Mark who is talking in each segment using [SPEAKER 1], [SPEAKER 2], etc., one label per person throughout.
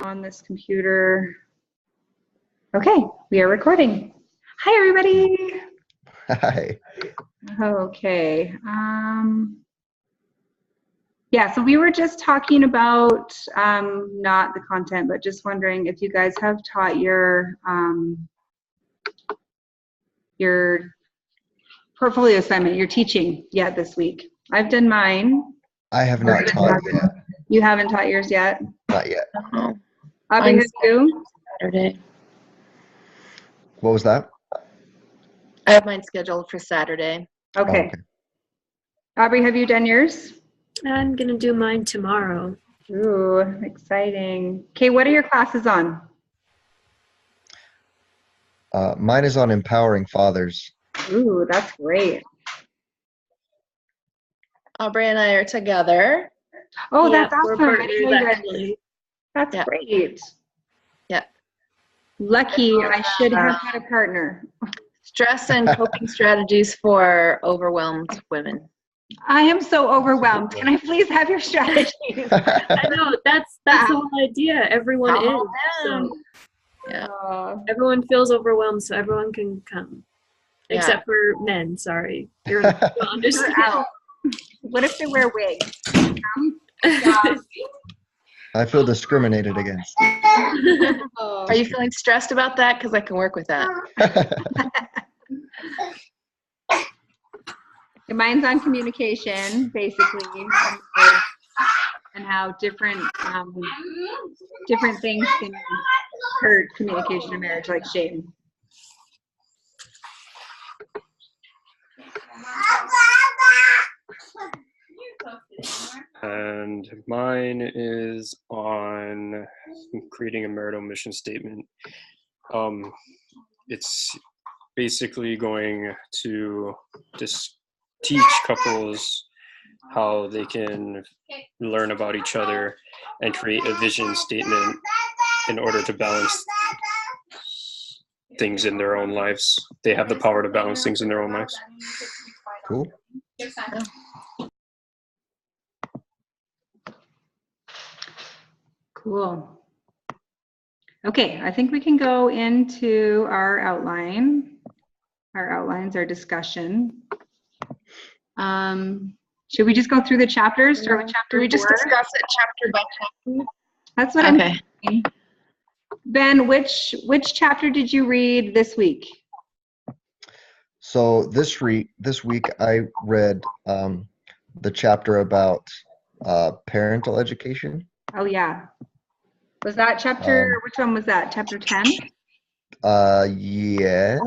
[SPEAKER 1] on this computer. Okay, we are recording. Hi, everybody.
[SPEAKER 2] Hi.
[SPEAKER 1] Okay. Yeah, so we were just talking about not the content, but just wondering if you guys have taught your portfolio assignment, your teaching yet this week. I've done mine.
[SPEAKER 2] I have not taught yet.
[SPEAKER 1] You haven't taught yours yet?
[SPEAKER 2] Not yet.
[SPEAKER 1] Aubrey, have you?
[SPEAKER 3] Saturday.
[SPEAKER 2] What was that?
[SPEAKER 3] I have mine scheduled for Saturday.
[SPEAKER 1] Okay.
[SPEAKER 2] Oh, okay.
[SPEAKER 1] Aubrey, have you done yours?
[SPEAKER 4] I'm going to do mine tomorrow.
[SPEAKER 1] Ooh, exciting. Okay, what are your classes on?
[SPEAKER 2] Mine is on empowering fathers.
[SPEAKER 1] Ooh, that's great.
[SPEAKER 3] Aubrey and I are together.
[SPEAKER 1] Oh,
[SPEAKER 4] Yeah,
[SPEAKER 1] that's
[SPEAKER 4] we're
[SPEAKER 1] awesome. I
[SPEAKER 4] partners,
[SPEAKER 1] didn't know you guys-
[SPEAKER 4] actually.
[SPEAKER 1] That's
[SPEAKER 3] Yeah.
[SPEAKER 1] great.
[SPEAKER 3] Yeah.
[SPEAKER 1] Lucky I should have had a partner.
[SPEAKER 3] Stress and coping strategies for overwhelmed women.
[SPEAKER 1] I am so overwhelmed. Can I please have your strategies?
[SPEAKER 4] I know, that's the whole idea. Everyone
[SPEAKER 3] Calm
[SPEAKER 4] is.
[SPEAKER 3] down.
[SPEAKER 4] So
[SPEAKER 3] Yeah.
[SPEAKER 4] everyone feels overwhelmed, so everyone can come.
[SPEAKER 3] Yeah.
[SPEAKER 4] Except for men, sorry. You'll understand.
[SPEAKER 1] Out. What if they wear wigs?
[SPEAKER 2] I feel discriminated against.
[SPEAKER 3] Are you feeling stressed about that? Because I can work with that.
[SPEAKER 1] Mine's on communication, basically, and how different things can hurt communication in marriage, like shame.
[SPEAKER 5] And mine is on creating a marital mission statement. It's basically going to just teach couples how they can learn about each other and create a vision statement in order to balance things in their own lives. They have the power to balance things in their own lives.
[SPEAKER 2] Cool.
[SPEAKER 1] Cool. Okay, I think we can go into our outline. Our outlines, our discussion. Should we just go through the chapters? Start with chapter 4?
[SPEAKER 3] We just discuss it chapter by chapter.
[SPEAKER 1] That's what I'm thinking. Ben, which chapter did you read this week?
[SPEAKER 2] So this week I read the chapter about parental education.
[SPEAKER 1] Oh yeah. Was that chapter, which one was that? Chapter 10?
[SPEAKER 2] Yeah.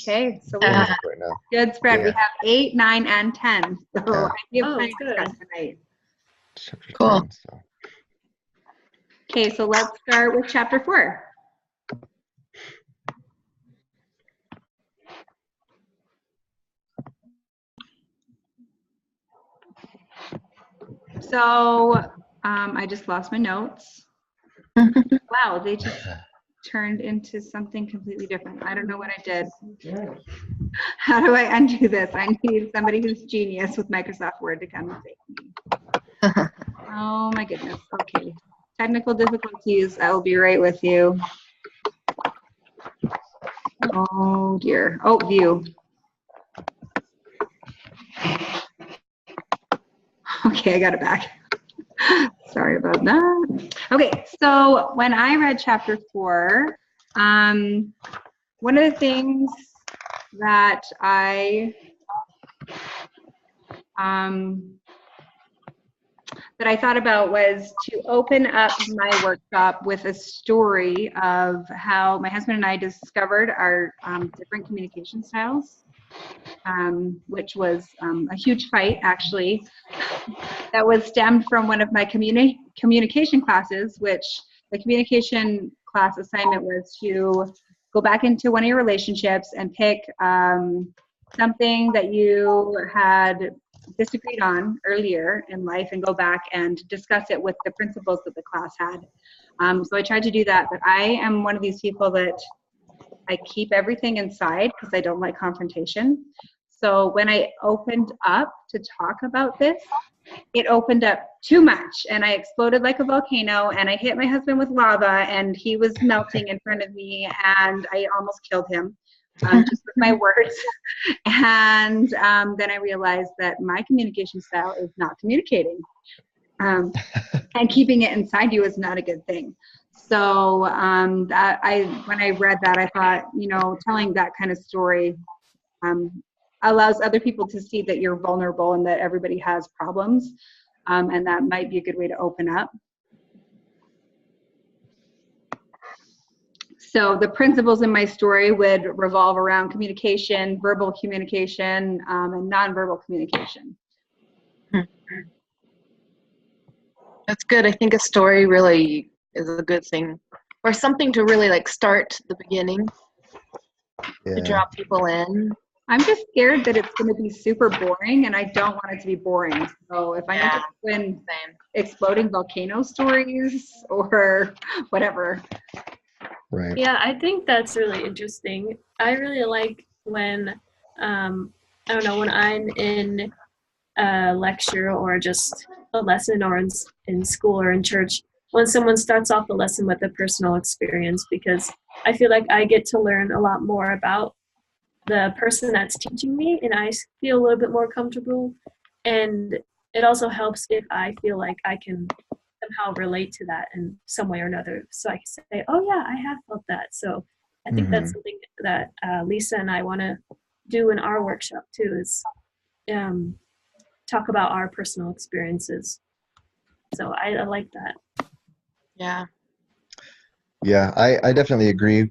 [SPEAKER 1] Okay, so we have
[SPEAKER 2] Right now.
[SPEAKER 1] good spread.
[SPEAKER 2] Yeah.
[SPEAKER 1] We have 8, 9, and 10. So
[SPEAKER 2] Yeah.
[SPEAKER 1] we have
[SPEAKER 4] Oh,
[SPEAKER 1] plenty to
[SPEAKER 4] good.
[SPEAKER 1] discuss tonight.
[SPEAKER 2] Chapter
[SPEAKER 3] Cool.
[SPEAKER 2] 10, so.
[SPEAKER 1] Okay, so let's start with chapter 4. So I just lost my notes. Wow, they just turned into something completely different. I don't know what I did. How do I undo this? I need somebody who's genius with Microsoft Word to come and save me. Oh my goodness. Okay. Technical difficulties. I will be right with you. Oh dear. Oh, view. Okay, I got it back. Sorry about that. Okay, so when I read chapter 4, one of the things that I thought about was to open up my workshop with a story of how my husband and I discovered our different communication styles, which was a huge fight, actually. That was stemmed from one of my communication classes, which the communication class assignment was to go back into one of your relationships and pick something that you had disagreed on earlier in life and go back and discuss it with the principals that the class had. So I tried to do that, but I am one of these people that I keep everything inside because I don't like confrontation. So when I opened up to talk about this, it opened up too much, and I exploded like a volcano, and I hit my husband with lava, and he was melting in front of me, and I almost killed him just with my words. And then I realized that my communication style is not communicating, and keeping it inside you is not a good thing. So when I read that, I thought, telling that kind of story allows other people to see that you're vulnerable and that everybody has problems, and that might be a good way to open up. So the principles in my story would revolve around communication, verbal communication, and nonverbal communication.
[SPEAKER 3] That's good. I think a story really is a good thing, or something to really like start the beginning to draw people in.
[SPEAKER 1] I'm just scared that it's going to be super boring, and I don't want it to be boring. So if I need to win exploding volcano stories or whatever.
[SPEAKER 2] Right.
[SPEAKER 4] Yeah, I think that's really interesting. I really like when, I don't know, when I'm in a lecture or just a lesson or in school or in church, when someone starts off the lesson with a personal experience, because I feel like I get to learn a lot more about the person that's teaching me, and I feel a little bit more comfortable. And it also helps if I feel like I can somehow relate to that in some way or another, so I can say, oh yeah, I have felt that. So I think that's something that Lisa and I want to do in our workshop too, is talk about our personal experiences. So I like that.
[SPEAKER 3] Yeah.
[SPEAKER 2] Yeah, I definitely agree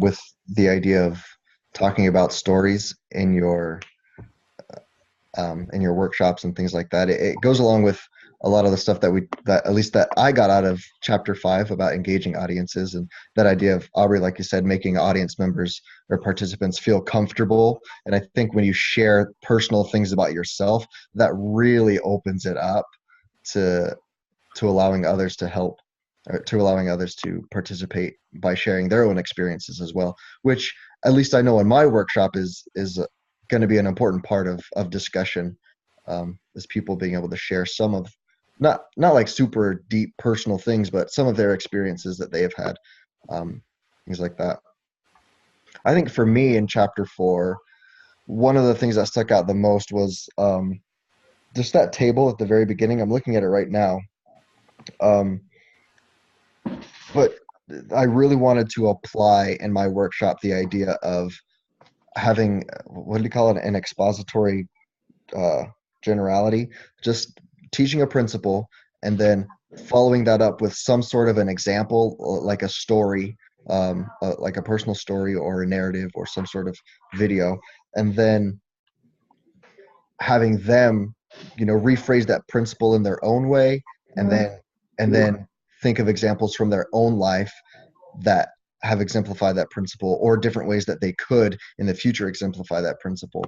[SPEAKER 2] with the idea of talking about stories in your workshops and things like that. It goes along with a lot of the stuff that at least that I got out of chapter 5 about engaging audiences, and that idea of, Aubrey, like you said, making audience members or participants feel comfortable. And I think when you share personal things about yourself, that really opens it up to allowing others to help, or to allowing others to participate by sharing their own experiences as well, which at least I know in my workshop is going to be an important part of discussion, is people being able to share some of, not like super deep personal things, but some of their experiences that they have had, things like that. I think for me in chapter 4, one of the things that stuck out the most was just that table at the very beginning. I'm looking at it right now. But I really wanted to apply in my workshop the idea of having, what do you call it, an expository generality, just teaching a principle and then following that up with some sort of an example, like a story, like a personal story or a narrative or some sort of video, and then having them, rephrase that principle in their own way, and then think of examples from their own life that have exemplified that principle, or different ways that they could in the future exemplify that principle.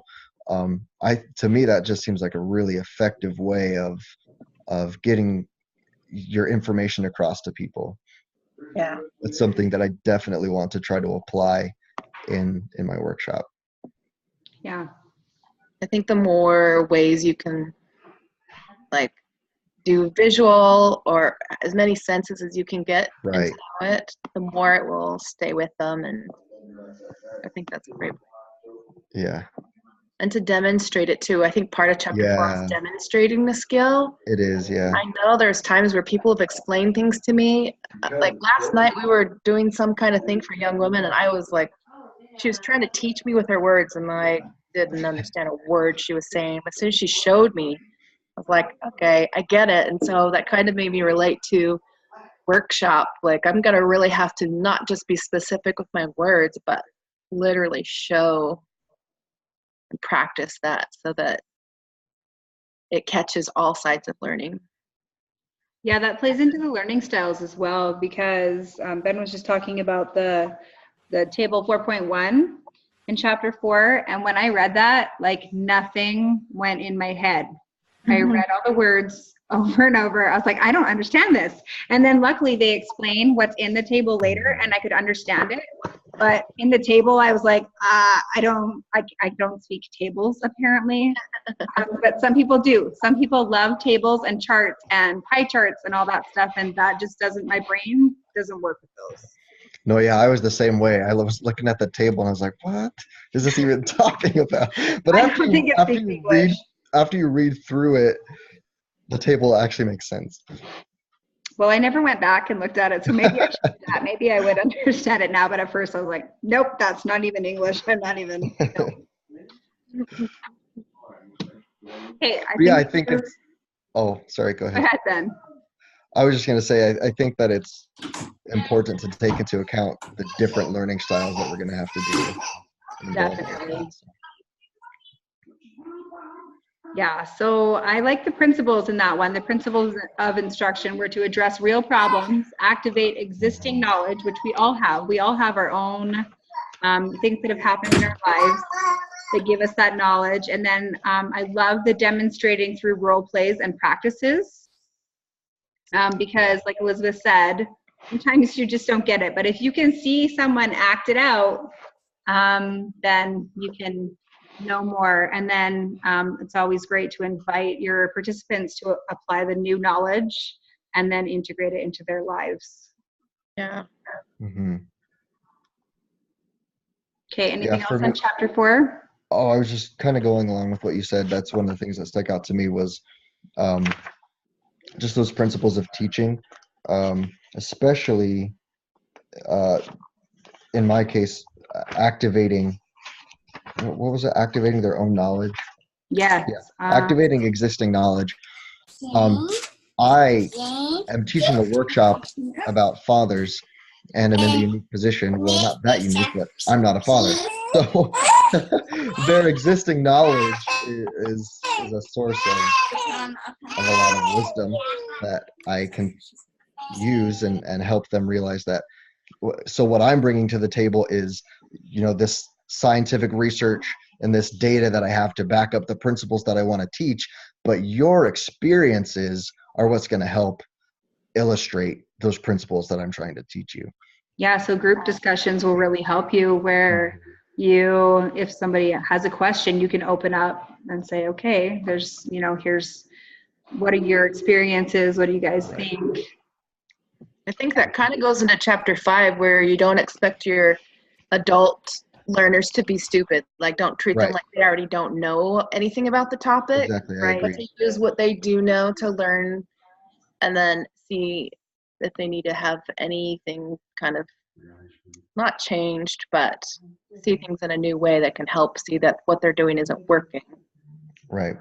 [SPEAKER 2] To me, that just seems like a really effective way of getting your information across to people.
[SPEAKER 3] Yeah.
[SPEAKER 2] It's something that I definitely want to try to apply in my workshop.
[SPEAKER 1] Yeah.
[SPEAKER 3] I think the more ways you can like do visual, or as many senses as you can get
[SPEAKER 2] Right.
[SPEAKER 3] into it, the more it will stay with them. And I think that's great.
[SPEAKER 2] Yeah.
[SPEAKER 3] And to demonstrate it too. I think part of chapter 4 is demonstrating the skill.
[SPEAKER 2] It is, yeah.
[SPEAKER 3] I know there's times where people have explained things to me. Like last night we were doing some kind of thing for young women, and I was like, she was trying to teach me with her words, and I didn't understand a word she was saying. But as soon as she showed me, I was like, okay, I get it. And so that kind of made me relate to workshop. Like, I'm going to really have to not just be specific with my words, but literally show and practice that so that it catches all sides of learning.
[SPEAKER 1] Yeah, that plays into the learning styles as well, because Ben was just talking about the table 4.1 in chapter 4. And when I read that, like nothing went in my head. I read all the words over and over. I was like, I don't understand this. And then luckily they explain what's in the table later, and I could understand it. But in the table, I was like, I don't speak tables apparently. But some people do. Some people love tables and charts and pie charts and all that stuff. And that just doesn't, my brain doesn't work with those.
[SPEAKER 2] No, yeah, I was the same way. I was looking at the table and I was like, what is this even talking about? But
[SPEAKER 1] I don't think it speaks English.
[SPEAKER 2] after you read through it, the table actually makes sense.
[SPEAKER 1] Well, I never went back and looked at it, so maybe I should do that. Maybe I would understand it now, but at first I was like, nope, that's not even English. I'm not even. Nope. Hey,
[SPEAKER 2] I think it's. Oh, sorry. Go ahead.
[SPEAKER 1] Go ahead, Ben.
[SPEAKER 2] I was just going to say, I think that it's important to take into account the different learning styles that we're going to have to do.
[SPEAKER 1] Definitely. Yeah, so I like the principles in that one. The principles of instruction were to address real problems, activate existing knowledge, which we all have. We all have our own things that have happened in our lives that give us that knowledge. And then I love the demonstrating through role plays and practices because, like Elizabeth said, sometimes you just don't get it. But if you can see someone act it out, then you can know more. And then it's always great to invite your participants to apply the new knowledge and then integrate it into their lives.
[SPEAKER 3] Yeah.
[SPEAKER 2] Mm-hmm.
[SPEAKER 1] Okay, anything else on chapter 4?
[SPEAKER 2] Oh, I was just kind of going along with what you said. That's one of the things that stuck out to me was just those principles of teaching, especially in my case, activating, what was it? Activating their own knowledge.
[SPEAKER 1] Yes.
[SPEAKER 2] Yeah. Activating existing knowledge. I am teaching a workshop about fathers, and I'm in the unique position. Well, not that unique, but I'm not a father. So their existing knowledge is a source of a lot of wisdom that I can use and help them realize that. So what I'm bringing to the table is, this scientific research and this data that I have to back up the principles that I want to teach, but your experiences are what's going to help illustrate those principles that I'm trying to teach you.
[SPEAKER 1] Yeah, so group discussions will really help you where if somebody has a question, you can open up and say, okay, there's, here's, what are your experiences? What do you guys think?
[SPEAKER 3] I think that kind of goes into chapter 5 where you don't expect your adult learners to be stupid. Like, don't treat them like they already don't know anything about the topic.
[SPEAKER 2] Exactly,
[SPEAKER 3] right? But to use what they do know to learn and then see if they need to have anything kind of not changed, but see things in a new way that can help see that what they're doing isn't working.
[SPEAKER 2] Right.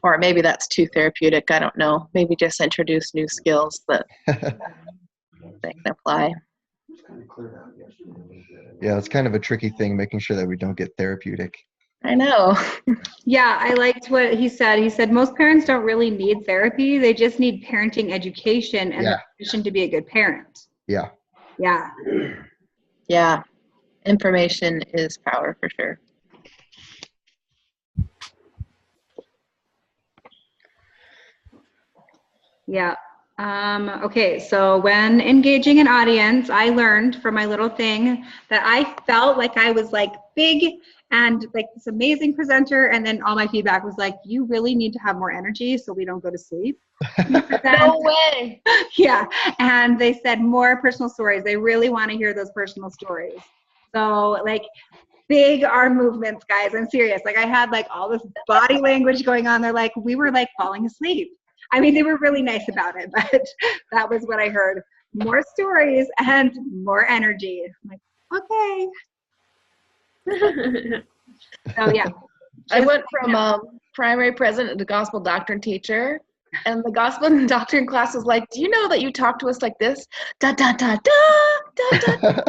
[SPEAKER 3] Or maybe that's too therapeutic. I don't know. Maybe just introduce new skills that they can apply.
[SPEAKER 2] Yeah, it's kind of a tricky thing, making sure that we don't get therapeutic.
[SPEAKER 3] I know.
[SPEAKER 1] Yeah, I liked what he said. He said most parents don't really need therapy. They just need parenting education and the permission to be a good parent.
[SPEAKER 2] Yeah.
[SPEAKER 1] Yeah.
[SPEAKER 3] Yeah. Information is power for sure.
[SPEAKER 1] Yeah. Okay, so when engaging an audience, I learned from my little thing that I felt like I was like big and like this amazing presenter, and then all my feedback was like, you really need to have more energy so we don't go to sleep.
[SPEAKER 3] No way.
[SPEAKER 1] Yeah, and they said more personal stories. They really want to hear those personal stories. So like big arm movements, guys, I'm serious. Like I had like all this body language going on. They're like, we were like falling asleep. I mean, they were really nice about it, but that was what I heard. More stories and more energy. I'm like, okay. So yeah.
[SPEAKER 3] I went from primary president to gospel doctrine teacher, and the gospel doctrine class was like, do you know that you talk to us like this? Da da da da da da.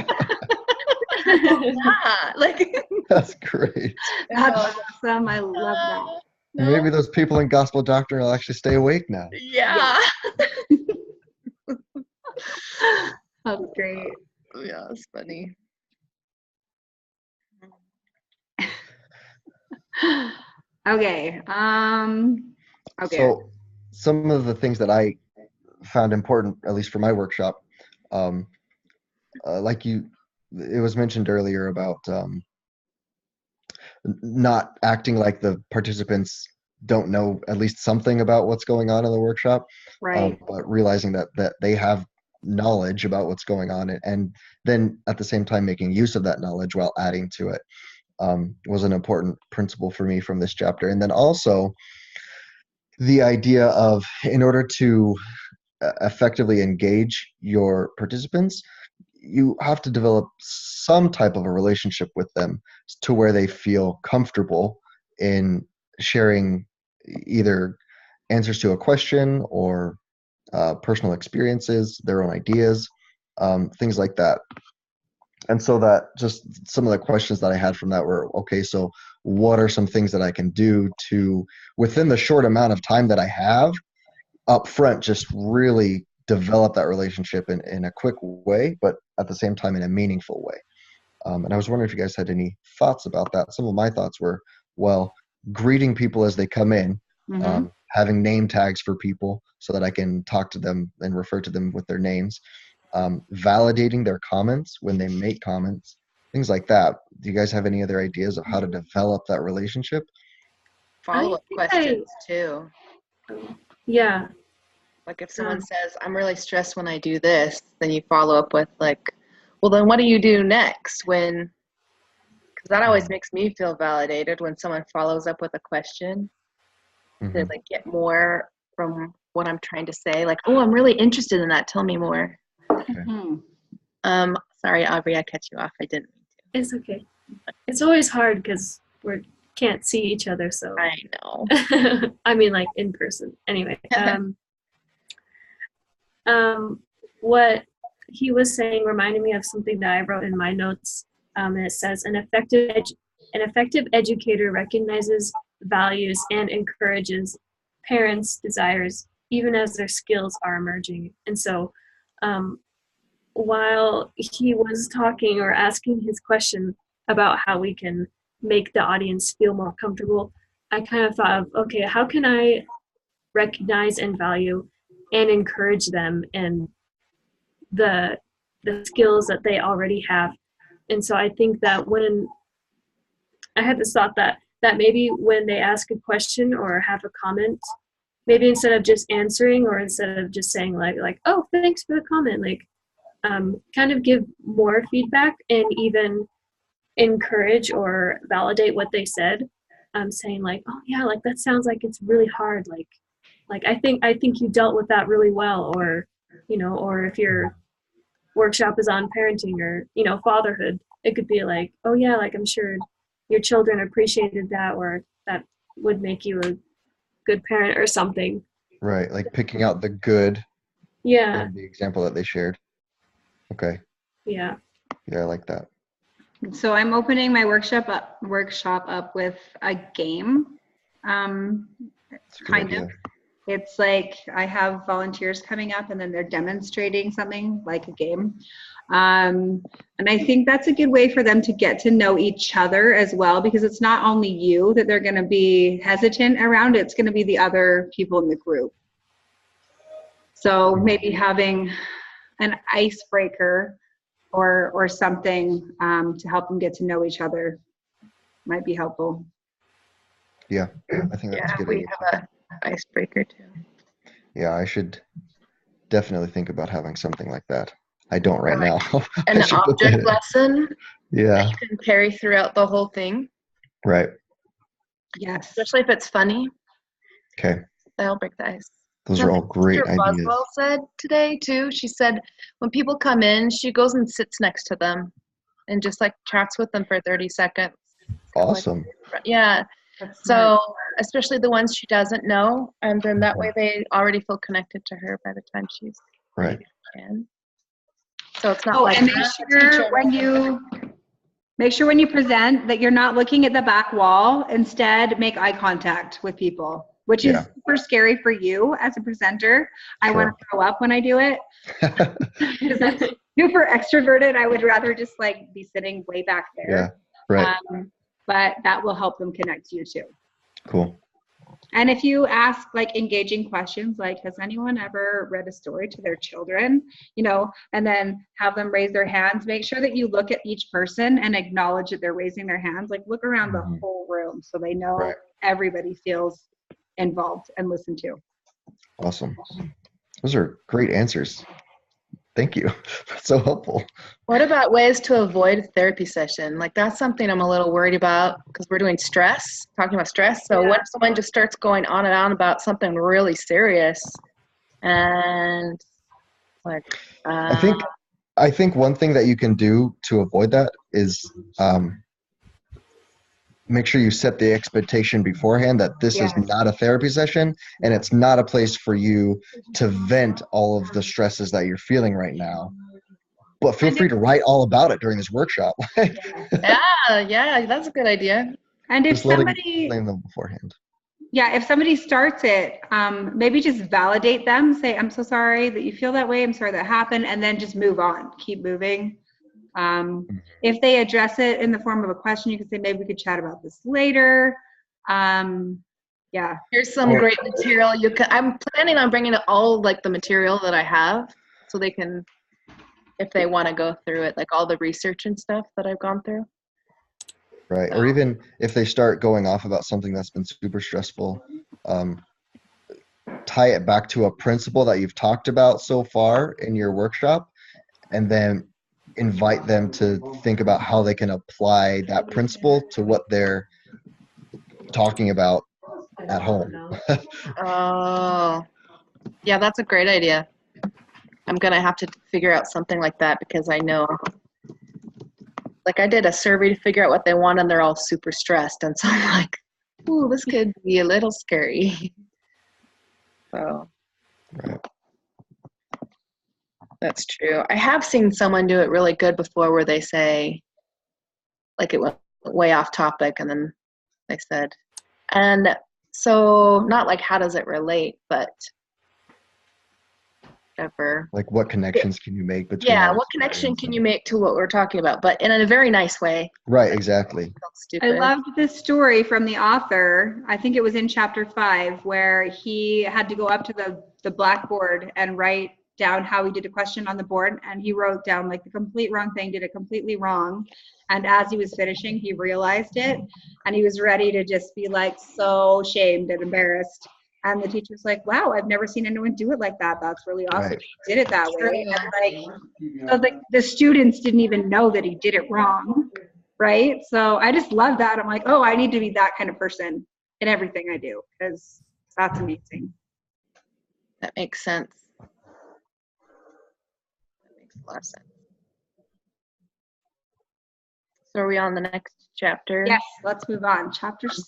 [SPEAKER 3] Like
[SPEAKER 2] That's great.
[SPEAKER 1] That's awesome. I love that.
[SPEAKER 2] Maybe those people in gospel doctrine will actually stay awake now.
[SPEAKER 3] Yeah.
[SPEAKER 1] That's great.
[SPEAKER 3] Yeah, it's funny.
[SPEAKER 1] Okay. Okay.
[SPEAKER 2] So some of the things that I found important, at least for my workshop, like you it was mentioned earlier about not acting like the participants don't know at least something about what's going on in the workshop,
[SPEAKER 1] Right.
[SPEAKER 2] but realizing that they have knowledge about what's going on, and then at the same time making use of that knowledge while adding to it, was an important principle for me from this chapter. And then also the idea of, in order to effectively engage your participants, you have to develop some type of a relationship with them to where they feel comfortable in sharing either answers to a question or personal experiences, their own ideas, things like that. And so that just some of the questions that I had from that were, okay, so what are some things that I can do to, within the short amount of time that I have up front, just really develop that relationship in a quick way, but at the same time in a meaningful way. And I was wondering if you guys had any thoughts about that. Some of my thoughts were, well, greeting people as they come in, having name tags for people so that I can talk to them and refer to them with their names, validating their comments when they make comments, things like that. Do you guys have any other ideas of how to develop that relationship?
[SPEAKER 3] Follow-up questions too.
[SPEAKER 4] Yeah.
[SPEAKER 3] Like if someone says, I'm really stressed when I do this, then you follow up with like, well, then what do you do next? Because that always makes me feel validated when someone follows up with a question to like get more from what I'm trying to say. Like, oh, I'm really interested in that. Tell me more. Sorry, Aubrey, I cut you off. I didn't mean to.
[SPEAKER 4] It's okay. It's always hard because we can't see each other. So
[SPEAKER 3] I know.
[SPEAKER 4] I mean, like in person. Anyway. What he was saying reminded me of something that I wrote in my notes. And it says, an effective educator recognizes, values, and encourages parents' desires, even as their skills are emerging. And so while he was talking or asking his question about how we can make the audience feel more comfortable, I kind of thought of, okay, how can I recognize and value and encourage them in the skills that they already have. And so I think that when I had this thought that maybe when they ask a question or have a comment, maybe instead of just answering or instead of just saying like oh, thanks for the comment, like kind of give more feedback and even encourage or validate what they said. Saying like, oh yeah, like that sounds like it's really hard, like I think you dealt with that really well, or or if your workshop is on parenting or fatherhood, it could be like, oh yeah, like I'm sure your children appreciated that, or that would make you a good parent or something.
[SPEAKER 2] Right, like picking out the good.
[SPEAKER 4] Yeah.
[SPEAKER 2] The example that they shared. Okay.
[SPEAKER 4] Yeah.
[SPEAKER 2] Yeah, I like that.
[SPEAKER 1] So I'm opening my workshop up with a game. Kind of. It's like I have volunteers coming up and then they're demonstrating something like a game. And I think that's a good way for them to get to know each other as well, because it's not only you that they're going to be hesitant around, it's going to be the other people in the group. So maybe having an icebreaker or something to help them get to know each other might be helpful.
[SPEAKER 2] Yeah, I think that's a good idea.
[SPEAKER 3] We have an icebreaker too.
[SPEAKER 2] Yeah, I should definitely think about having something like that. I don't right now.
[SPEAKER 3] An object lesson
[SPEAKER 2] that
[SPEAKER 3] you can carry throughout the whole thing.
[SPEAKER 2] Right.
[SPEAKER 1] Yes.
[SPEAKER 3] Especially if it's funny.
[SPEAKER 2] Okay.
[SPEAKER 3] That'll break the ice.
[SPEAKER 2] Those are all great ideas.
[SPEAKER 3] Boswell said today too. She said when people come in, she goes and sits next to them and just like chats with them for 30 seconds.
[SPEAKER 2] Awesome.
[SPEAKER 3] Yeah. So especially the ones she doesn't know, and then that way they already feel connected to her by the time she's
[SPEAKER 2] right.
[SPEAKER 3] In. So it's not like
[SPEAKER 1] and make sure when you present that you're not looking at the back wall. Instead, make eye contact with people, which is super scary for you as a presenter. I want to throw up when I do it. Because that's super extroverted. I would rather just like be sitting way back there.
[SPEAKER 2] Yeah. Right.
[SPEAKER 1] But that will help them connect to you too.
[SPEAKER 2] Cool.
[SPEAKER 1] And if you ask like engaging questions, like, has anyone ever read a story to their children, and then have them raise their hands, make sure that you look at each person and acknowledge that they're raising their hands. Like, look around the whole room so they know
[SPEAKER 2] Right.
[SPEAKER 1] everybody feels involved and listened to.
[SPEAKER 2] Awesome. Those are great answers. Thank you. That's so helpful.
[SPEAKER 3] What about ways to avoid a therapy session? Like, that's something I'm a little worried about because we're doing talking about stress. So what if someone just starts going on and on about something really serious and like,
[SPEAKER 2] I think one thing that you can do to avoid that is make sure you set the expectation beforehand that this is not a therapy session and it's not a place for you to vent all of the stresses that you're feeling right now. But feel free to write all about it during this workshop.
[SPEAKER 3] yeah, that's a good idea.
[SPEAKER 1] And if
[SPEAKER 2] Just letting
[SPEAKER 1] somebody
[SPEAKER 2] explain them beforehand.
[SPEAKER 1] Yeah, if somebody starts it, maybe just validate them. Say, I'm so sorry that you feel that way. I'm sorry that happened. And then just move on. Keep moving. If they address it in the form of a question, you can say, maybe we could chat about this later. Yeah.
[SPEAKER 3] Here's some great material. I'm planning on bringing all like the material that I have so they can, if they want to go through it, like all the research and stuff that I've gone through.
[SPEAKER 2] Right. Or even if they start going off about something that's been super stressful, tie it back to a principle that you've talked about so far in your workshop, and then invite them to think about how they can apply that principle to what they're talking about at home.
[SPEAKER 3] Oh, yeah, that's a great idea. I'm going to have to figure out something like that because I know, like I did a survey to figure out what they want and they're all super stressed. And so I'm like, ooh, this could be a little scary. So
[SPEAKER 2] Right.
[SPEAKER 3] that's true. I have seen someone do it really good before where they say, like it went way off topic and then they said, and so not like how does it relate, but whatever.
[SPEAKER 2] Like what connections can you make between
[SPEAKER 3] what connection can you make to what we're talking about, but in a very nice way.
[SPEAKER 2] Right, exactly.
[SPEAKER 1] I loved this story from the author. I think it was in chapter 5 where he had to go up to the blackboard and write down how he did a question on the board, and he wrote down like the complete wrong thing, did it completely wrong, and as he was finishing he realized it and he was ready to just be like so shamed and embarrassed, and the teacher's like, wow, I've never seen anyone do it like that, that's really awesome.
[SPEAKER 2] Right.
[SPEAKER 1] He did it that way. And so the students didn't even know that he did it wrong, right? So I just love that. I'm like, oh, I need to be that kind of person in everything I do because that's amazing.
[SPEAKER 3] That makes sense. A lot of sense. So are we on the next chapter?
[SPEAKER 1] Yes, let's move on. Chapter 6.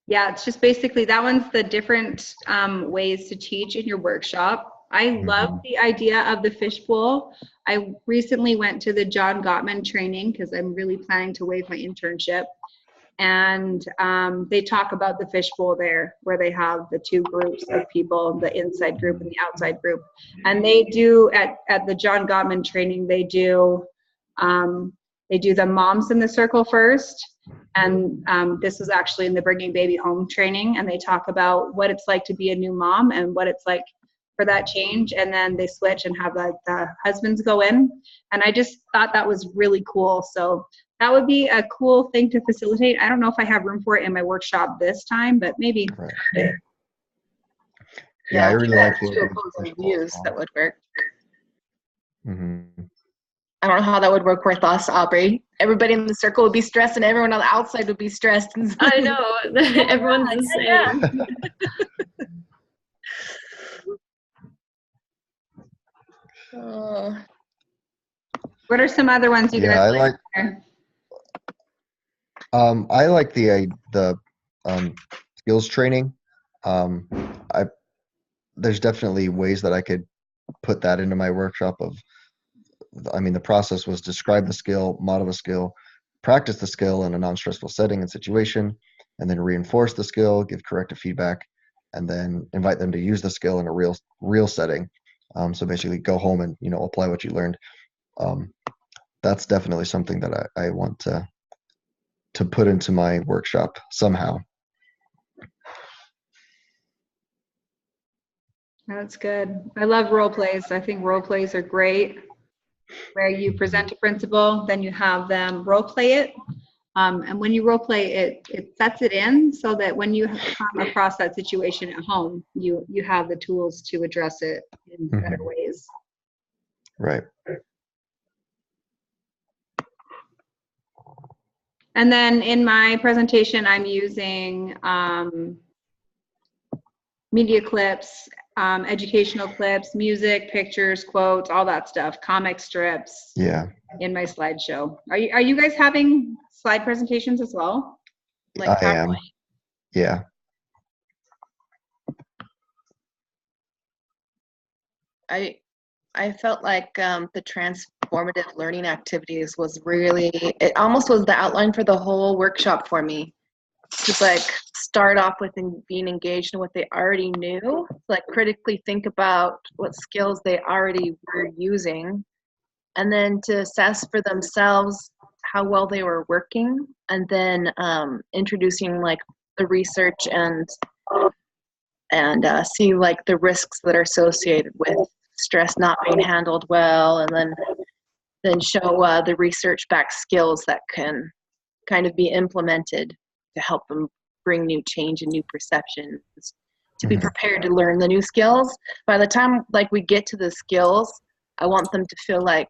[SPEAKER 1] Yeah, it's just basically that one's the different ways to teach in your workshop. I love the idea of the fishbowl. I recently went to the John Gottman training because I'm really planning to waive my internship. And they talk about the fishbowl there where they have the two groups of people, the inside group and the outside group. And they do at the John Gottman training, they do the moms in the circle first. And this was actually in the Bringing Baby Home training. And they talk about what it's like to be a new mom and what it's like for that change. And then they switch and have like the husbands go in. And I just thought that was really cool. So that would be a cool thing to facilitate. I don't know if I have room for it in my workshop this time, but maybe.
[SPEAKER 2] Right. Yeah, I really like
[SPEAKER 3] two opposing views that would work.
[SPEAKER 2] Mm-hmm.
[SPEAKER 3] I don't know how that would work with us, Aubrey. Everybody in the circle would be stressed and everyone on the outside would be stressed.
[SPEAKER 4] I know. Everyone's the
[SPEAKER 3] same.
[SPEAKER 1] What are some other ones you guys like?
[SPEAKER 2] I like the skills training. There's definitely ways that I could put that into my workshop the process was describe the skill, model the skill, practice the skill in a non-stressful setting and situation, and then reinforce the skill, give corrective feedback, and then invite them to use the skill in a real setting. So basically go home and, apply what you learned. That's definitely something that I want to to put into my workshop somehow.
[SPEAKER 1] That's good. I love role plays. I think role plays are great, where you present a principle, then you have them role play it. And when you role play it, it sets it in so that when you come across that situation at home, you have the tools to address it in better ways.
[SPEAKER 2] Right.
[SPEAKER 1] And then in my presentation, I'm using media clips, educational clips, music, pictures, quotes, all that stuff, comic strips.
[SPEAKER 2] Yeah.
[SPEAKER 1] In my slideshow. Are you guys having slide presentations as well?
[SPEAKER 3] Like
[SPEAKER 2] I am. Yeah.
[SPEAKER 3] I felt like the transformative learning activities was really, it almost was the outline for the whole workshop for me. To like start off with being engaged in what they already knew, like critically think about what skills they already were using, and then to assess for themselves how well they were working, and then introducing like the research and see like the risks that are associated with stress not being handled well, and then show the research backed skills that can kind of be implemented to help them bring new change and new perceptions, to be prepared to learn the new skills. By the time like we get to the skills, I want them to feel like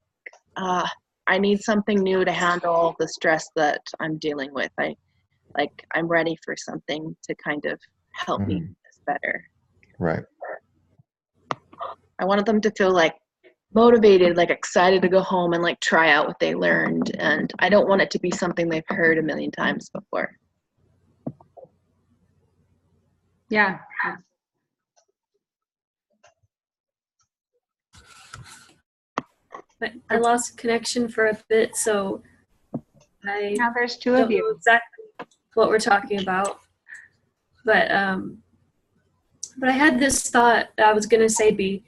[SPEAKER 3] I need something new to handle the stress that I'm dealing with. I'm ready for something to kind of help me do this better.
[SPEAKER 2] Right.
[SPEAKER 3] I wanted them to feel like motivated, like excited to go home and like try out what they learned. And I don't want it to be something they've heard a million times before.
[SPEAKER 1] Yeah.
[SPEAKER 4] But I lost connection for a bit, so I
[SPEAKER 1] Now there's two
[SPEAKER 4] don't
[SPEAKER 1] of you.
[SPEAKER 4] know exactly what we're talking about. But I had this thought that I was gonna say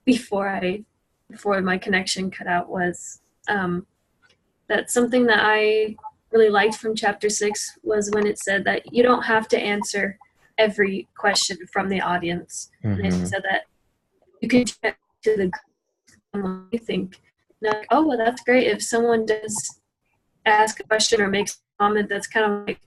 [SPEAKER 4] before my connection cut out was that something that I really liked from chapter 6 was when it said that you don't have to answer every question from the audience. And it said that you can check to the group you think. Like, oh, well, that's great. If someone does ask a question or makes a comment, that's kind of like,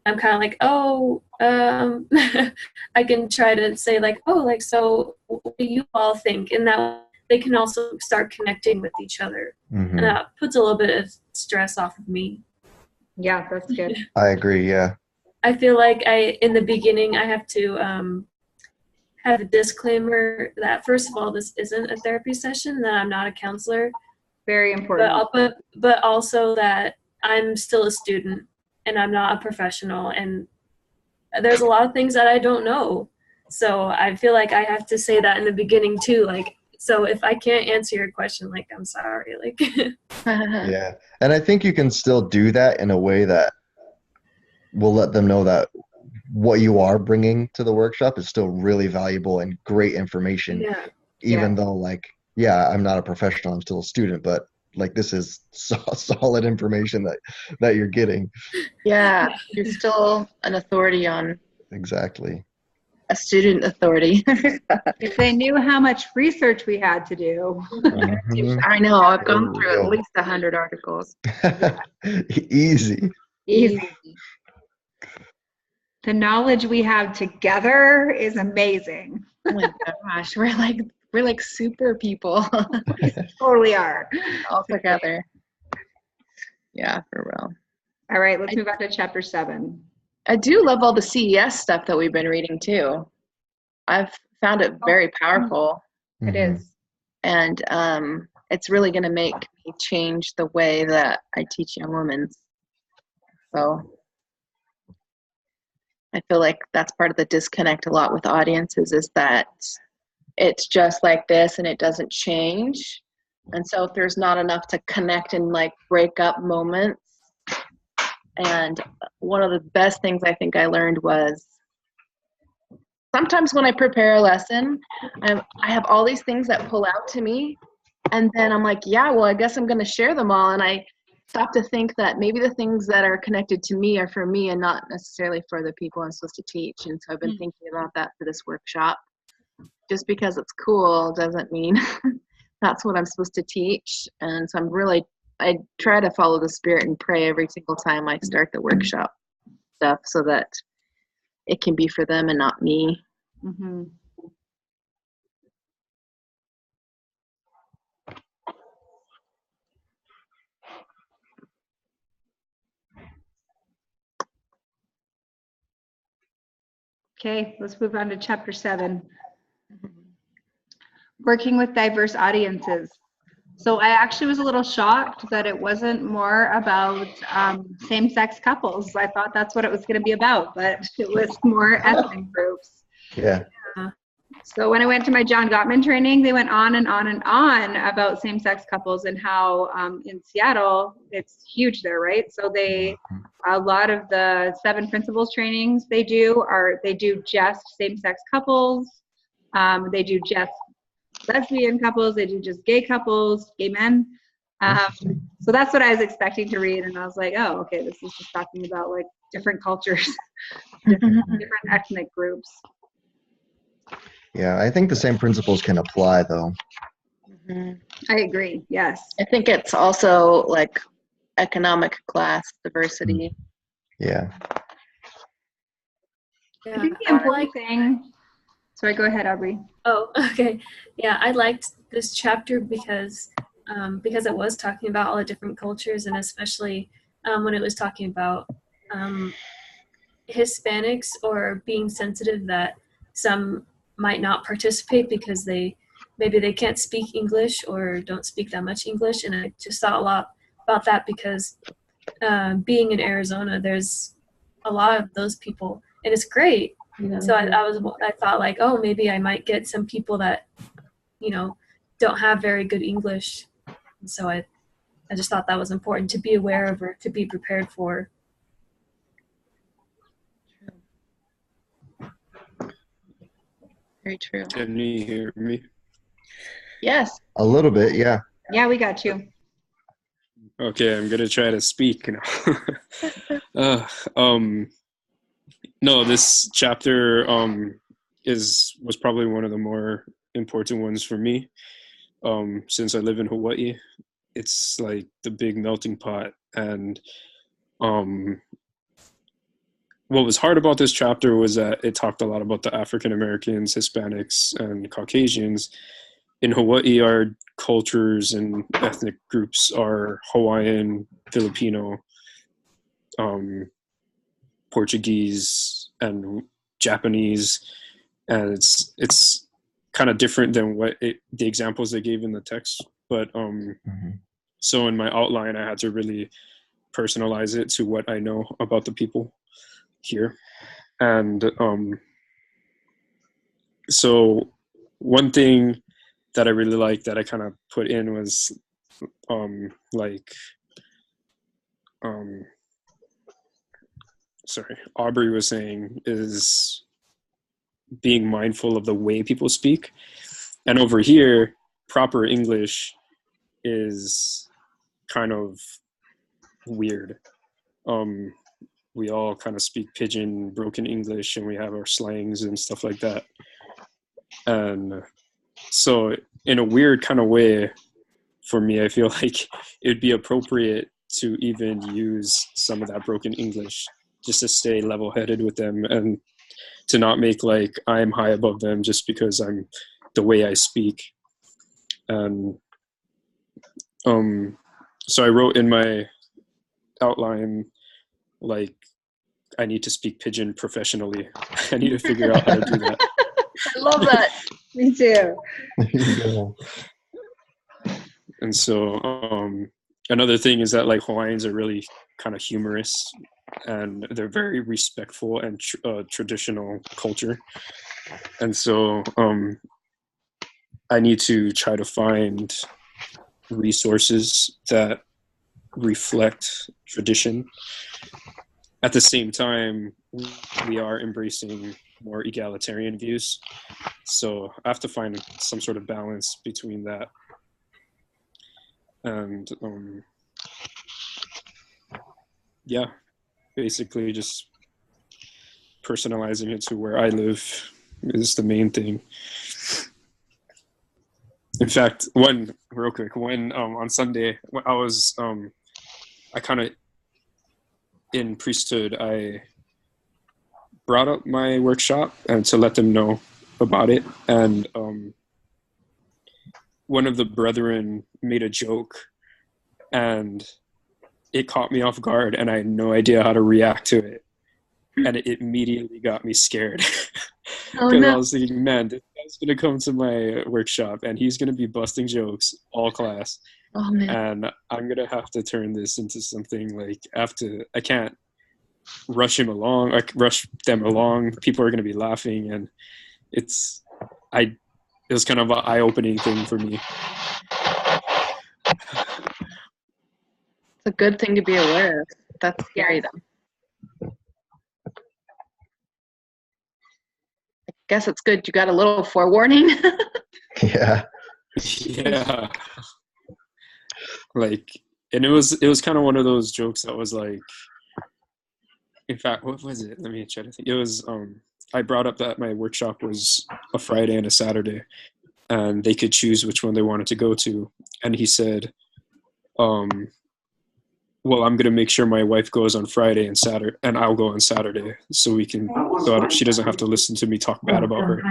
[SPEAKER 4] I'm kind of like, oh, I can try to say like, oh, like, so what do you all think? And that they can also start connecting with each other. And that puts a little bit of stress off of me.
[SPEAKER 1] Yeah, that's good.
[SPEAKER 2] I agree. Yeah.
[SPEAKER 4] I feel like in the beginning, I have to have a disclaimer that, first of all, this isn't a therapy session, that I'm not a counselor.
[SPEAKER 1] Very important.
[SPEAKER 4] But also that I'm still a student and I'm not a professional, and there's a lot of things that I don't know. So I feel like I have to say that in the beginning too. Like, so if I can't answer your question, like, I'm sorry. Like,
[SPEAKER 2] Yeah. And I think you can still do that in a way that will let them know that what you are bringing to the workshop is still really valuable and great information.
[SPEAKER 4] yeah.
[SPEAKER 2] Even though, like, yeah, I'm not a professional, I'm still a student, but like, this is solid information that you're getting.
[SPEAKER 3] Yeah, you're still an authority on
[SPEAKER 2] Exactly.
[SPEAKER 3] a student authority.
[SPEAKER 1] If they knew how much research we had to do.
[SPEAKER 3] I know, I've gone through at least 100 articles.
[SPEAKER 2] Easy.
[SPEAKER 1] Easy. The knowledge we have together is amazing.
[SPEAKER 3] Oh my gosh, we're like super people
[SPEAKER 1] Totally are.
[SPEAKER 3] all together. Yeah, for real.
[SPEAKER 1] All right, let's move on to chapter 7.
[SPEAKER 3] I do love all the CES stuff that we've been reading too. I've found it very powerful.
[SPEAKER 1] It is.
[SPEAKER 3] And it's really going to make me change the way that I teach young women. So I feel like that's part of the disconnect a lot with audiences, is that it's just like this and it doesn't change. And so if there's not enough to connect in like break up moments, and one of the best things I think I learned was sometimes when I prepare a lesson, I have all these things that pull out to me, and then I'm like, yeah, well, I guess I'm going to share them all. And I stop to think that maybe the things that are connected to me are for me and not necessarily for the people I'm supposed to teach. And so I've been thinking about that for this workshop. Just because it's cool doesn't mean that's what I'm supposed to teach. And so I try to follow the spirit and pray every single time I start the workshop stuff so that it can be for them and not me.
[SPEAKER 1] Mm-hmm. Okay, let's move on to chapter 7. Working with diverse audiences. So I actually was a little shocked that it wasn't more about same-sex couples. I thought that's what it was going to be about, but it was more ethnic groups.
[SPEAKER 2] Yeah.
[SPEAKER 1] So when I went to my John Gottman training, they went on and on and on about same-sex couples and how in Seattle, it's huge there, right? So a lot of the 7 principles trainings they do just same-sex couples. They do just lesbian couples. They do just gay couples, gay men. So that's what I was expecting to read. And I was like, oh, okay, this is just talking about like different cultures, different ethnic groups.
[SPEAKER 2] Yeah, I think the same principles can apply though.
[SPEAKER 1] I agree. Yes.
[SPEAKER 3] I think it's also like economic class diversity.
[SPEAKER 2] Yeah.
[SPEAKER 1] I think the important thing. Sorry, go ahead, Aubrey.
[SPEAKER 4] Oh, okay. Yeah, I liked this chapter because it was talking about all the different cultures, and especially when it was talking about Hispanics, or being sensitive that some might not participate because maybe they can't speak English or don't speak that much English. And I just thought a lot about that because being in Arizona, there's a lot of those people, and it's great. So I thought like, oh, maybe I might get some people that, don't have very good English. And so I just thought that was important to be aware of or to be prepared for.
[SPEAKER 3] Very true.
[SPEAKER 5] Can you hear me?
[SPEAKER 3] Yes.
[SPEAKER 2] A little bit, yeah.
[SPEAKER 1] Yeah, we got you.
[SPEAKER 5] Okay, I'm gonna try to speak now. No, this chapter was probably one of the more important ones for me. Since I live in Hawaii, it's like the big melting pot. And what was hard about this chapter was that it talked a lot about the African Americans, Hispanics, and Caucasians. In Hawaii, our cultures and ethnic groups are Hawaiian, Filipino, Portuguese, and Japanese, and it's kind of different than the examples they gave in the text. But so in my outline, I had to really personalize it to what I know about the people here. And so one thing that I really liked that I kind of put in was Aubrey was saying, is being mindful of the way people speak. And over here, proper English is kind of weird. We all kind of speak pidgin, broken English, and we have our slangs and stuff like that. And so in a weird kind of way, for me, I feel like it would be appropriate to even use some of that broken English just to stay level-headed with them and to not make like I'm high above them just because I'm the way I speak. And so I wrote in my outline, like, I need to speak pidgin professionally. I need to figure out how to do that.
[SPEAKER 3] I love that.
[SPEAKER 1] Me too.
[SPEAKER 2] There you go.
[SPEAKER 5] And so another thing is that like Hawaiians are really kind of humorous, and they're very respectful and traditional culture. And so I need to try to find resources that reflect tradition. At the same time, we are embracing more egalitarian views. So I have to find some sort of balance between that. And yeah, basically just personalizing it to where I live is the main thing. In fact, real quick, on Sunday, when I was, I kind of, in priesthood, I brought up my workshop and to let them know about it. And one of the brethren made a joke, and it caught me off guard, and I had no idea how to react to it. And it immediately got me scared.
[SPEAKER 3] Oh,
[SPEAKER 5] Because I
[SPEAKER 3] no.
[SPEAKER 5] was thinking, man, this guy's going to come to my workshop, and he's going to be busting jokes all class.
[SPEAKER 3] Oh, man.
[SPEAKER 5] And I'm going to have to turn this into something like, I can't rush them along. People are going to be laughing. And it was kind of an eye-opening thing for me.
[SPEAKER 3] It's a good thing to be aware of. That's scary, though. I guess it's good you got a little forewarning.
[SPEAKER 2] Yeah.
[SPEAKER 5] Yeah. Like, and it was kind of one of those jokes that was like, in fact, what was it? Let me try to think. It was, I brought up that my workshop was a Friday and a Saturday, and they could choose which one they wanted to go to. And he said, well, I'm going to make sure my wife goes on Friday and Saturday, and I'll go on Saturday, so she doesn't have to listen to me talk bad about her.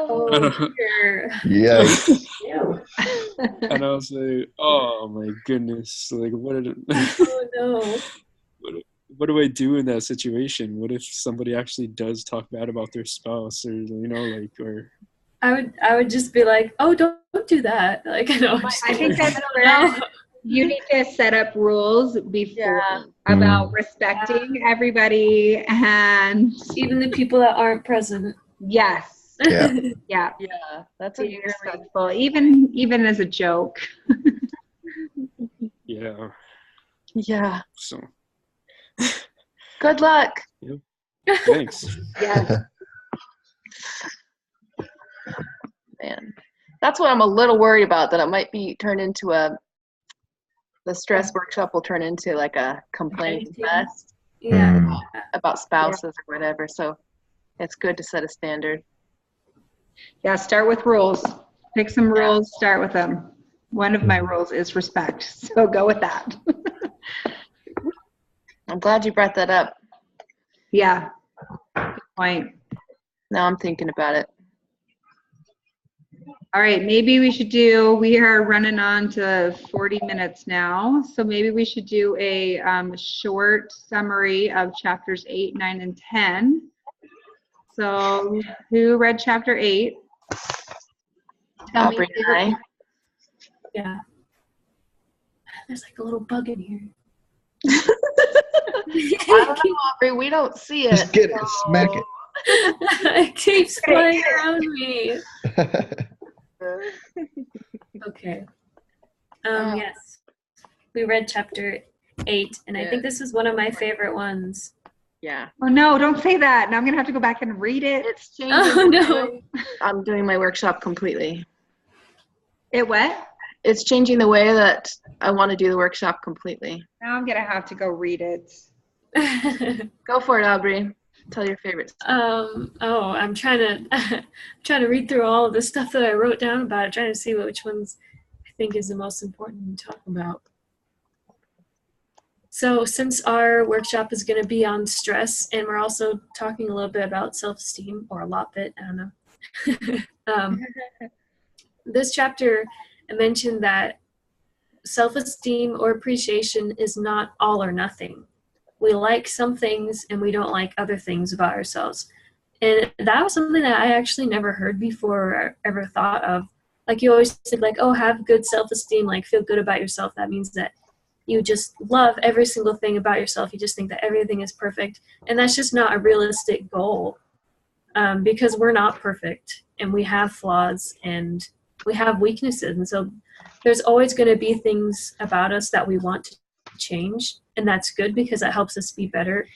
[SPEAKER 4] Oh, dear.
[SPEAKER 2] Yeah.
[SPEAKER 5] And I was like, oh my goodness, like
[SPEAKER 4] Oh no.
[SPEAKER 5] what do I do in that situation? What if somebody actually does talk bad about their spouse, or or
[SPEAKER 4] I would just be like, oh, don't do that. Like, no,
[SPEAKER 1] I think that's where you need to set up rules before about respecting everybody and
[SPEAKER 4] even the people that aren't present.
[SPEAKER 1] yes.
[SPEAKER 2] Yeah.
[SPEAKER 1] Yeah.
[SPEAKER 3] Yeah, that's a
[SPEAKER 1] Be respectful, even as a joke.
[SPEAKER 5] yeah.
[SPEAKER 3] Yeah.
[SPEAKER 5] So
[SPEAKER 3] Good luck.
[SPEAKER 5] thanks.
[SPEAKER 1] Yes.
[SPEAKER 3] Man, that's what I'm a little worried about, that it might be turned into the stress workshop will turn into like a complaint fest
[SPEAKER 4] Yeah.
[SPEAKER 3] about spouses or whatever. So it's good to set a standard.
[SPEAKER 1] Yeah, start with rules. Pick some rules, start with them. One of my rules is respect, so go with that.
[SPEAKER 3] I'm glad you brought that up.
[SPEAKER 1] Yeah, good point.
[SPEAKER 3] Now I'm thinking about it.
[SPEAKER 1] All right, maybe we are running on to 40 minutes now, so maybe we should do a short summary of chapters 8, 9, and 10. So who read chapter 8?
[SPEAKER 3] Aubrey and I.
[SPEAKER 4] Yeah. There's like a little bug in here.
[SPEAKER 3] I don't know, Aubrey. We don't see it.
[SPEAKER 2] Just get it. Smack it.
[SPEAKER 4] It keeps flying around me. Okay. Yes. We read chapter 8, and I think this is one of my favorite ones.
[SPEAKER 3] Yeah.
[SPEAKER 1] Oh no, don't say that. Now I'm gonna have to go back and read it.
[SPEAKER 3] It's changing.
[SPEAKER 4] Oh no.
[SPEAKER 3] I'm doing my workshop completely.
[SPEAKER 1] It what?
[SPEAKER 3] It's changing the way that I want to do the workshop completely.
[SPEAKER 1] Now I'm gonna have to go read it.
[SPEAKER 3] Go for it, Aubrey. Tell your favorites.
[SPEAKER 4] I'm trying to read through all of the stuff that I wrote down about it, trying to see which ones I think is the most important to talk about. So since our workshop is going to be on stress, and we're also talking a little bit about self-esteem, or a lot bit, I don't know. This chapter, I mentioned that self-esteem or appreciation is not all or nothing. We like some things and we don't like other things about ourselves. And that was something that I actually never heard before or ever thought of. Like, you always think like, oh, have good self-esteem, like feel good about yourself. That means that you just love every single thing about yourself. You just think that everything is perfect. And that's just not a realistic goal, because we're not perfect and we have flaws and we have weaknesses. And so there's always going to be things about us that we want to change. And that's good because that helps us be better.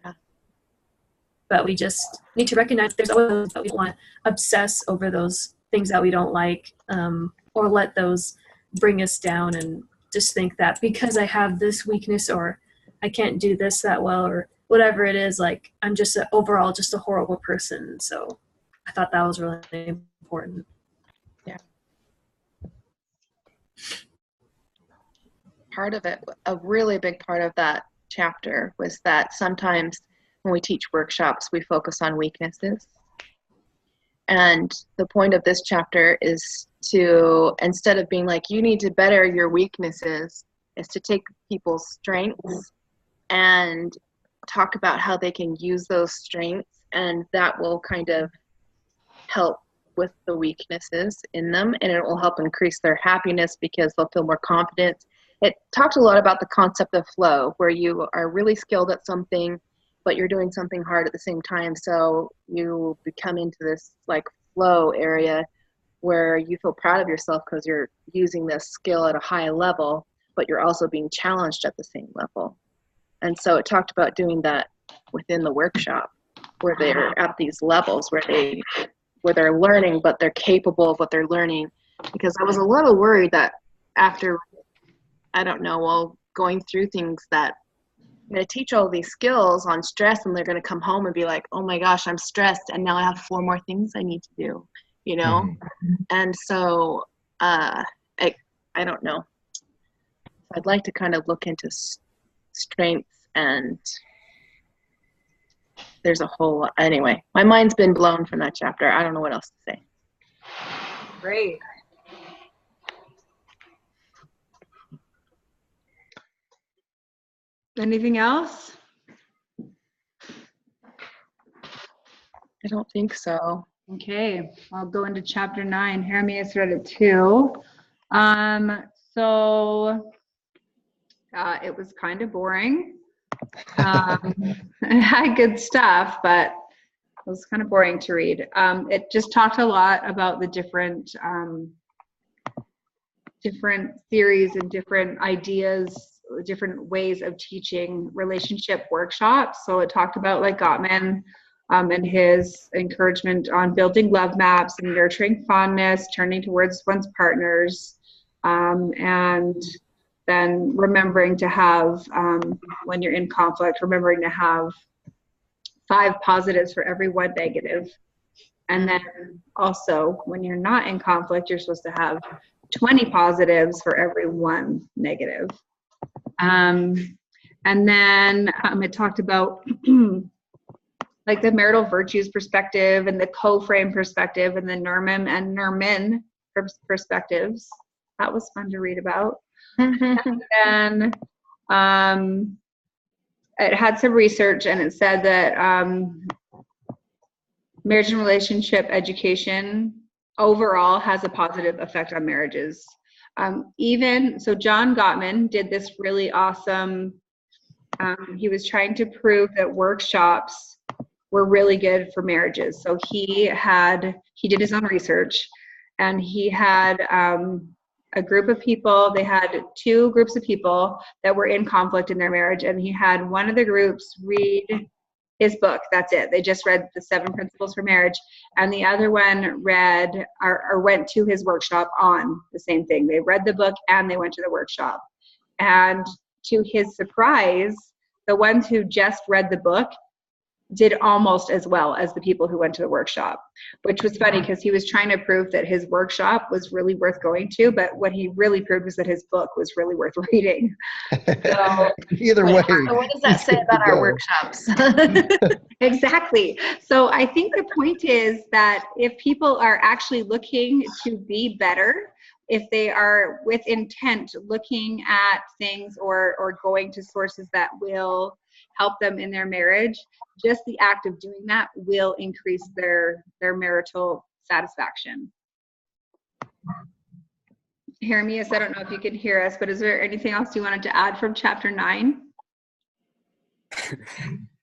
[SPEAKER 3] Yeah.
[SPEAKER 4] But we just need to recognize there's always those that we want to obsess over those things that we don't like, or let those bring us down and just think that because I have this weakness or I can't do this that well or whatever it is, like I'm just overall just a horrible person. So I thought that was really important.
[SPEAKER 3] Yeah. Part of it, a really big part of that chapter was that sometimes when we teach workshops, we focus on weaknesses. And the point of this chapter is to, instead of being like, you need to better your weaknesses, is to take people's strengths and talk about how they can use those strengths, and that will kind of help with the weaknesses in them, and it will help increase their happiness because they'll feel more confident. It talked a lot about the concept of flow, where you are really skilled at something, but you're doing something hard at the same time. So you become into this like flow area where you feel proud of yourself because you're using this skill at a high level, but you're also being challenged at the same level. And so it talked about doing that within the workshop, where they're at these levels where they're learning, but they're capable of what they're learning. Because I was a little worried that after, I don't know, well, going through things, that I'm going to teach all these skills on stress, and they're going to come home and be like, oh my gosh, I'm stressed, and now I have 4 more things I need to do, you know?
[SPEAKER 2] Mm-hmm.
[SPEAKER 3] And so I don't know. I'd like to kind of look into strengths, and there's a whole, anyway, my mind's been blown from that chapter. I don't know what else to say.
[SPEAKER 1] Great. Anything else?
[SPEAKER 3] I don't think so.
[SPEAKER 1] Okay, I'll go into chapter 9. Jeremias read it too. So it was kind of boring. It had good stuff, but it was kind of boring to read. It just talked a lot about the different theories and different ideas, different ways of teaching relationship workshops. So it talked about like Gottman and his encouragement on building love maps and nurturing fondness, turning towards one's partners, and then remembering to have, when you're in conflict, remembering to have 5 positives for every 1 negative. And then also, when you're not in conflict, you're supposed to have 20 positives for every 1 negative. And then it talked about like the marital virtues perspective and the co-frame perspective and the Nerman and Nerman perspectives. That was fun to read about. And then it had some research, and it said that marriage and relationship education overall has a positive effect on marriages. So John Gottman did this really awesome, he was trying to prove that workshops were really good for marriages. So he did his own research, and he had a group of people. They had 2 groups of people that were in conflict in their marriage, and he had one of the groups read his book. That's it. They just read the 7 Principles for Marriage, and the other one read or went to his workshop on the same thing. They read the book and they went to the workshop. And to his surprise, the ones who just read the book did almost as well as the people who went to the workshop, which was funny because he was trying to prove that his workshop was really worth going to, but what he really proved was that his book was really worth reading. So,
[SPEAKER 2] either way,
[SPEAKER 3] what does that say about our workshops?
[SPEAKER 1] Exactly. So I think the point is that if people are actually looking to be better, if they are with intent looking at things or going to sources that will help them in their marriage, just the act of doing that will increase their marital satisfaction. Jeremias, I don't know if you can hear us, but is there anything else you wanted to add from chapter 9?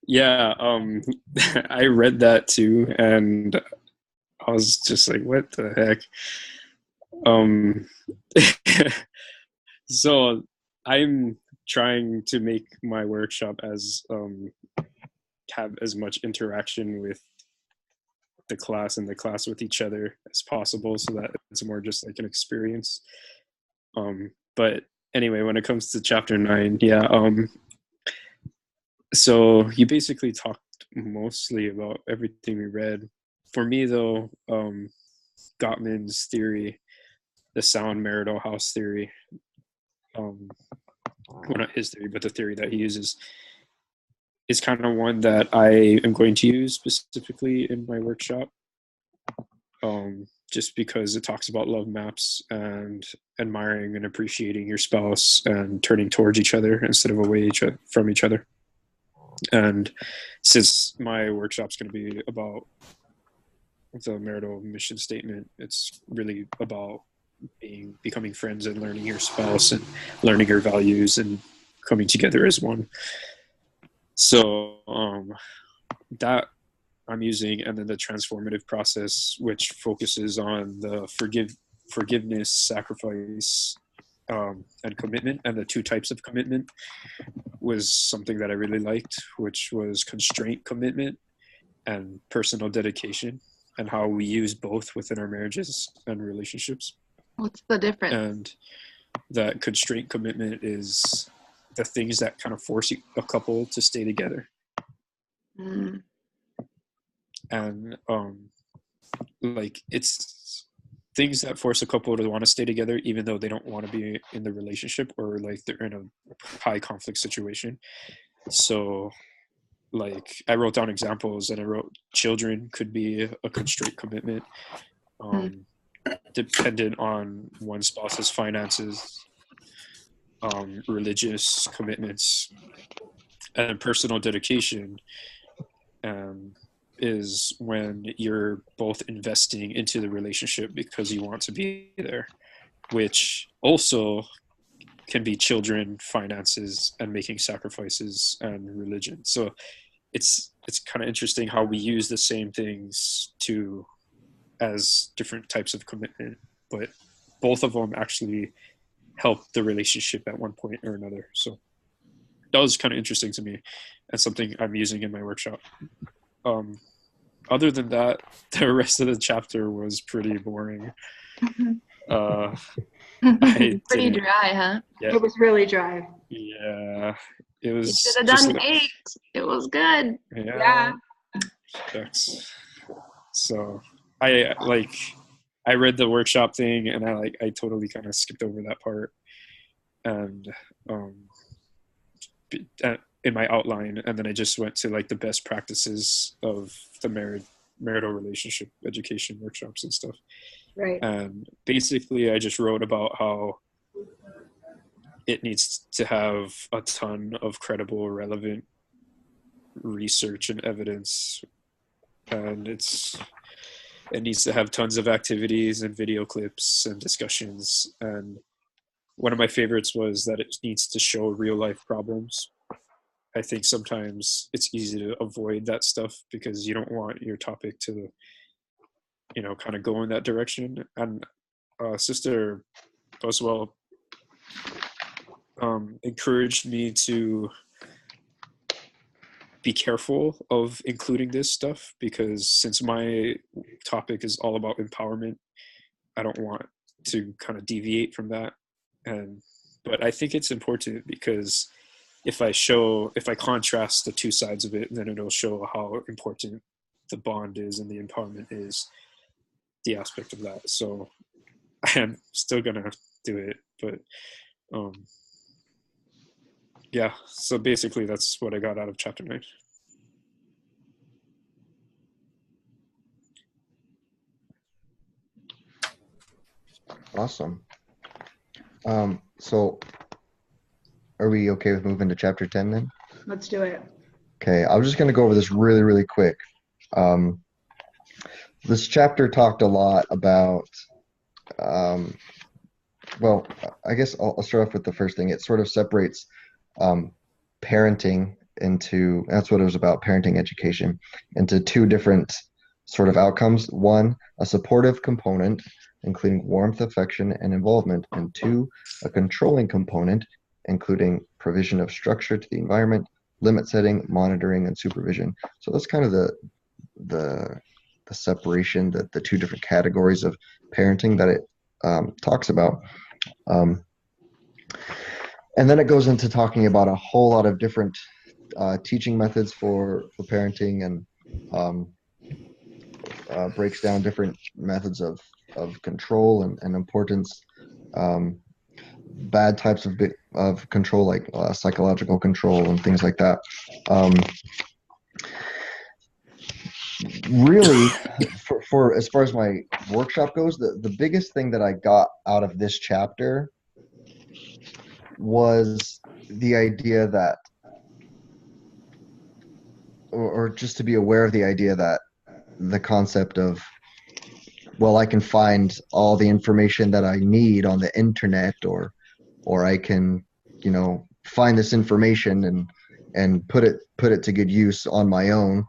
[SPEAKER 5] Yeah, I read that too, and I was just like, what the heck? So I'm trying to make my workshop as have as much interaction with the class and the class with each other as possible, so that it's more just like an experience. But anyway, when it comes to chapter 9, yeah. So you basically talked mostly about everything we read. For me, though, Gottman's theory, the sound marital house theory, well, not his theory, but the theory that he uses, is kind of one that I am going to use specifically in my workshop. Just because it talks about love maps and admiring and appreciating your spouse and turning towards each other instead of away from each other. And since my workshop's going to be about the marital mission statement, it's really about becoming friends and learning your spouse and learning your values and coming together as one. So that I'm using, and then the transformative process, which focuses on the forgiveness, sacrifice, and commitment, and the 2 types of commitment, was something that I really liked, which was constraint commitment and personal dedication, and how we use both within our marriages and relationships.
[SPEAKER 3] What's the difference?
[SPEAKER 5] And that constraint commitment is the things that kind of force a couple to stay together. And like, it's things that force a couple to want to stay together even though they don't want to be in the relationship, or like they're in a high conflict situation. So like, I wrote down examples, and I wrote children could be a constraint commitment, dependent on one spouse's finances, religious commitments, and personal dedication is when you're both investing into the relationship because you want to be there, which also can be children, finances, and making sacrifices, and religion. So it's kind of interesting how we use the same things as different types of commitment, but both of them actually help the relationship at one point or another. So that was kind of interesting to me, and something I'm using in my workshop. Other than that, the rest of the chapter was pretty boring.
[SPEAKER 3] Pretty dry, huh?
[SPEAKER 5] Yeah,
[SPEAKER 1] It was really dry.
[SPEAKER 5] yeah, it was.
[SPEAKER 3] You should have done 8. It was good.
[SPEAKER 1] Yeah.
[SPEAKER 5] Shucks. So I read the workshop thing, and I totally kind of skipped over that part, and in my outline, and then I just went to like the best practices of the marital relationship education workshops and stuff.
[SPEAKER 1] Right.
[SPEAKER 5] And basically I just wrote about how it needs to have a ton of credible, relevant research and evidence, and it needs to have tons of activities and video clips and discussions. And one of my favorites was that it needs to show real life problems. I think sometimes it's easy to avoid that stuff because you don't want your topic to, kind of go in that direction. And Sister Boswell encouraged me to be careful of including this stuff, because since my topic is all about empowerment, I don't want to kind of deviate from that. But I think it's important because if I contrast the 2 sides of it, then it'll show how important the bond is and the empowerment is, the aspect of that. So I am still gonna do it, but yeah. So basically, that's what I got out of chapter 9.
[SPEAKER 2] Awesome. So are we okay with moving to chapter 10 then?
[SPEAKER 1] Let's do it.
[SPEAKER 2] Okay, I'm just going to go over this really, really quick. This chapter talked a lot about, well, I guess I'll start off with the first thing. It sort of separates parenting into, that's what it was about, parenting education, into 2 different sort of outcomes. 1, a supportive component, including warmth, affection, and involvement, and 2, a controlling component, including provision of structure to the environment, limit setting, monitoring, and supervision. So that's kind of the separation, the 2 different categories of parenting that it talks about. And then it goes into talking about a whole lot of different teaching methods for parenting, and breaks down different methods of control and importance, bad types of control, like psychological control and things like that. Really, for as far as my workshop goes, the biggest thing that I got out of this chapter was the idea that, or just to be aware of the idea that the concept of, well, I can find all the information that I need on the internet, or I can, find this information and put it to good use on my own.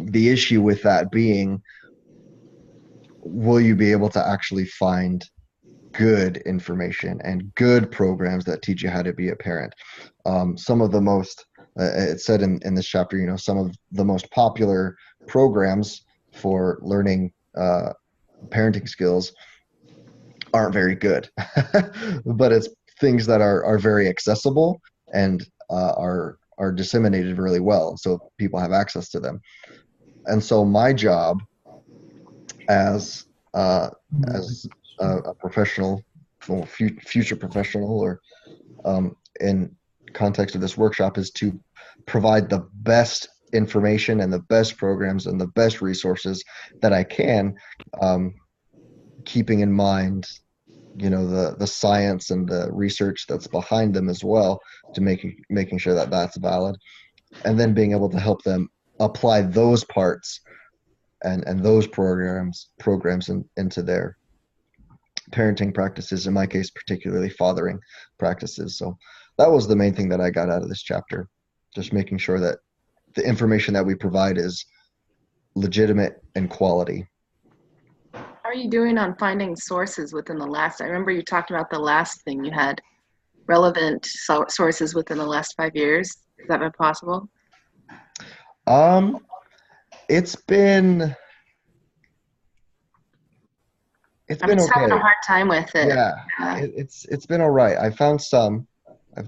[SPEAKER 2] The issue with that being, will you be able to actually find good information and good programs that teach you how to be a parent? Some of the most, it said in this chapter, some of the most popular programs for learning parenting skills aren't very good, but it's things that are very accessible and are disseminated really well, so people have access to them. And so my job as a professional, future professional, or in context of this workshop, is to provide the best information and the best programs and the best resources that I can, keeping in mind, the science and the research that's behind them as well, to making sure that that's valid, and then being able to help them apply those parts and those programs into their parenting practices, in my case particularly fathering practices. So that was the main thing that I got out of this chapter, just making sure that the information that we provide is legitimate and quality.
[SPEAKER 3] How are you doing on finding sources within the last? I remember you talked about the last thing you had relevant sources within the last 5 years. Has that been possible?
[SPEAKER 2] It's been
[SPEAKER 3] I'm just
[SPEAKER 2] okay.
[SPEAKER 3] having a hard time with it.
[SPEAKER 2] Yeah, it's been all right. I've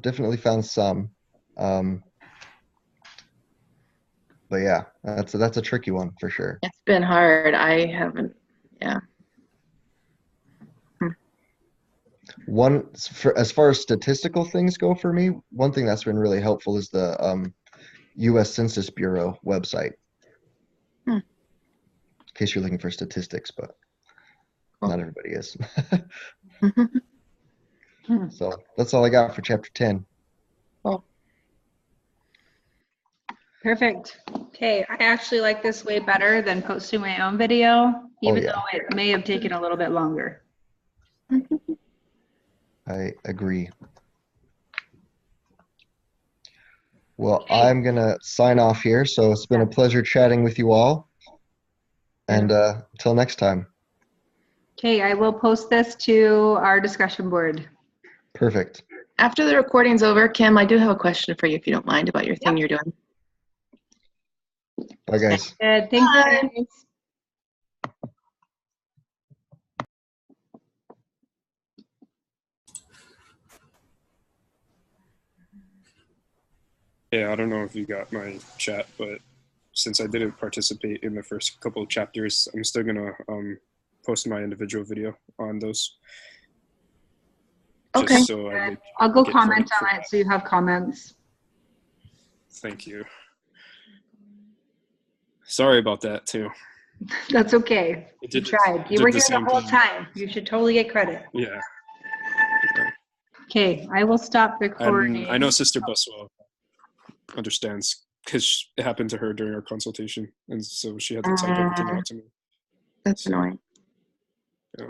[SPEAKER 2] definitely found some, but yeah, that's a tricky one for sure.
[SPEAKER 3] It's been hard. I haven't. Yeah.
[SPEAKER 2] As far as statistical things go for me, one thing that's been really helpful is the U.S. Census Bureau website. In case you're looking for statistics, but not everybody is. So that's all I got for chapter 10.
[SPEAKER 3] Cool.
[SPEAKER 1] Perfect. Okay, I actually like this way better than posting my own video, even though it may have taken a little bit longer.
[SPEAKER 2] I agree. Well, I'm going to sign off here. So it's been a pleasure chatting with you all. And until next time.
[SPEAKER 1] Okay, I will post this to our discussion board.
[SPEAKER 2] Perfect.
[SPEAKER 3] After the recording's over, Kim, I do have a question for you, if you don't mind, about your thing you're doing.
[SPEAKER 2] Bye, guys.
[SPEAKER 1] Good. Thank you.
[SPEAKER 5] Yeah, I don't know if you got my chat, but since I didn't participate in the first couple of chapters, I'm still gonna post my individual video on those.
[SPEAKER 3] Okay.
[SPEAKER 5] So
[SPEAKER 1] I'll go comment on it so you have comments.
[SPEAKER 5] Thank you. Sorry about that too.
[SPEAKER 1] That's okay. You tried. You were here the whole time. You should totally get credit.
[SPEAKER 5] Yeah.
[SPEAKER 1] Okay, I will stop recording.
[SPEAKER 5] I know Sister Buswell understands because it happened to her during our consultation, and so she had to type everything out to me.
[SPEAKER 3] That's annoying.
[SPEAKER 5] Yeah.